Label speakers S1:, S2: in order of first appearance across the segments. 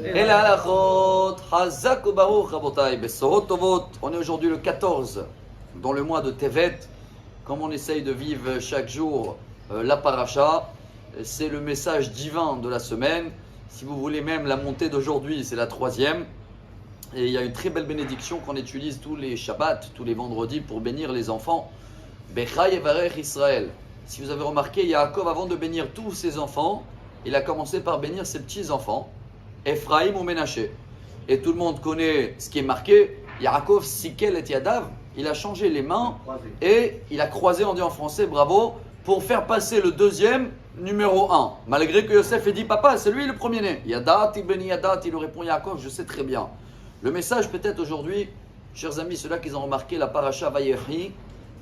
S1: Et la halachot, Hazak ou Baruch, Rabotai, Besorot Tovot. On est aujourd'hui le 14, dans le mois de Tevet. Comme on essaye de vivre chaque jour la paracha, c'est le message divin de la semaine. Si vous voulez même la montée d'aujourd'hui, c'est la troisième. Et il y a une très belle bénédiction qu'on utilise tous les Shabbats, tous les vendredis pour bénir les enfants. Bechai Evarech Israël. Si vous avez remarqué, Yaakov, avant de bénir tous ses enfants, il a commencé par bénir ses petits-enfants, Ephraim ou Ménaché. Et tout le monde connaît ce qui est marqué. Yaakov Sikel et Yadav, il a changé les mains et il a croisé, on dit en français, bravo, pour faire passer le deuxième numéro 1. Malgré que Yosef ait dit, papa, c'est lui le premier-né. Yadat, Ibn Yadat, il lui répond, Yaakov, je sais très bien. Le message peut-être aujourd'hui, chers amis, ceux-là qui ont remarqué, la paracha Vayechi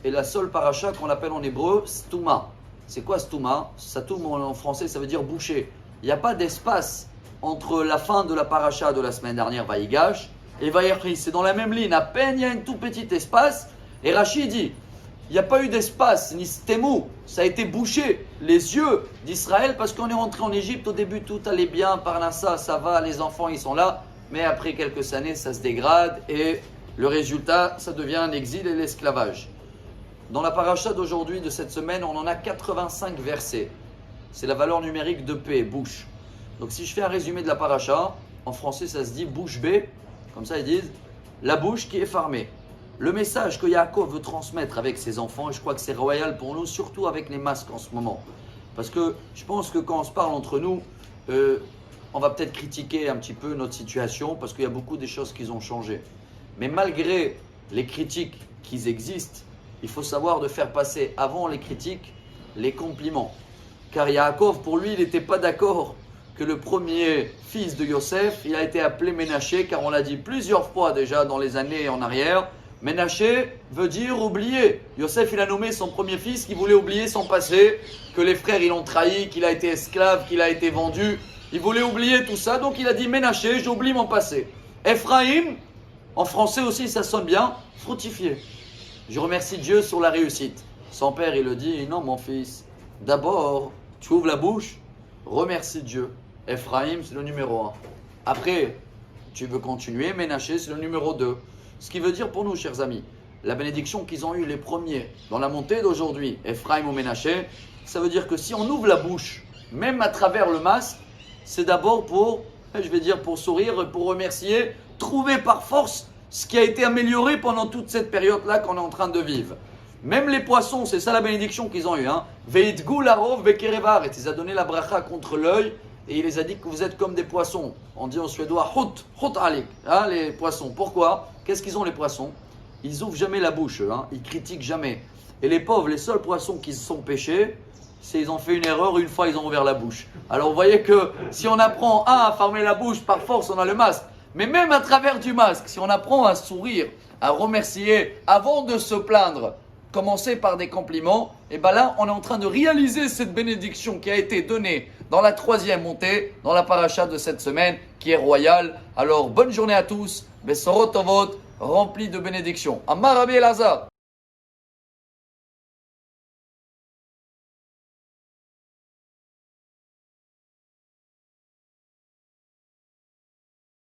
S1: est la seule paracha qu'on appelle en hébreu Stouma. C'est quoi Stouma? Satoum en français, ça veut dire boucher. Il n'y a pas d'espace entre la fin de la paracha de la semaine dernière, Vayigash, et Vayechi. C'est dans la même ligne. À peine il y a un tout petit espace. Et Rachid dit, il n'y a pas eu d'espace, ni stémou. Ça a été bouché, les yeux d'Israël, parce qu'on est rentré en Égypte. Au début, tout allait bien. Parnassa, ça va, les enfants, ils sont là. Mais après quelques années, ça se dégrade. Et le résultat, ça devient un exil et l'esclavage. Dans la paracha d'aujourd'hui, de cette semaine, on en a 85 versets. C'est la valeur numérique de P, bouche. Donc si je fais un résumé de la paracha, en français ça se dit bouche B, comme ça ils disent, la bouche qui est fermée. Le message que Yaakov veut transmettre avec ses enfants, et je crois que c'est royal pour nous, surtout avec les masques en ce moment. Parce que je pense que quand on se parle entre nous, on va peut-être critiquer un petit peu notre situation, parce qu'il y a beaucoup de choses qui ont changé. Mais malgré les critiques qui existent, il faut savoir de faire passer avant les critiques, les compliments. Car Yaakov, pour lui, il n'était pas d'accord que le premier fils de Yosef, il a été appelé Ménaché, car on l'a dit plusieurs fois déjà dans les années en arrière. Ménaché veut dire oublier. Yosef, il a nommé son premier fils qui voulait oublier son passé, que les frères, ils l'ont trahi, qu'il a été esclave, qu'il a été vendu. Il voulait oublier tout ça, donc il a dit Ménaché, j'oublie mon passé. Ephraim, en français aussi, ça sonne bien, fructifier. Je remercie Dieu sur la réussite. Son père, il le dit, non mon fils, d'abord, tu ouvres la bouche, remercie Dieu. Ephraim, c'est le numéro 1. Après, tu veux continuer, Ménaché, c'est le numéro 2. Ce qui veut dire pour nous, chers amis, la bénédiction qu'ils ont eue les premiers dans la montée d'aujourd'hui, Ephraim ou Ménaché, ça veut dire que si on ouvre la bouche, même à travers le masque, c'est d'abord pour, je vais dire pour sourire, pour remercier, trouver par force ce qui a été amélioré pendant toute cette période-là qu'on est en train de vivre. Même les poissons, c'est ça la bénédiction qu'ils ont eue. Veitgu larov bekerevar, et il a donné la bracha contre l'œil, et il les a dit que vous êtes comme des poissons. On dit en suédois, hot alik, les poissons. Pourquoi? Qu'est-ce qu'ils ont les poissons? Ils ouvrent jamais la bouche, ils critiquent jamais. Et les pauvres, les seuls poissons qui se sont pêchés, c'est ils ont fait une erreur, une fois ils ont ouvert la bouche. Alors vous voyez que si on apprend à fermer la bouche, par force on a le masque. Mais même à travers du masque, si on apprend à sourire, à remercier, avant de se plaindre, commencer par des compliments, et bien là, on est en train de réaliser cette bénédiction qui a été donnée dans la troisième montée, dans la paracha de cette semaine, qui est royale. Alors, bonne journée à tous, Besorot Tovot, rempli de bénédictions. Amar Rabbi Elazar.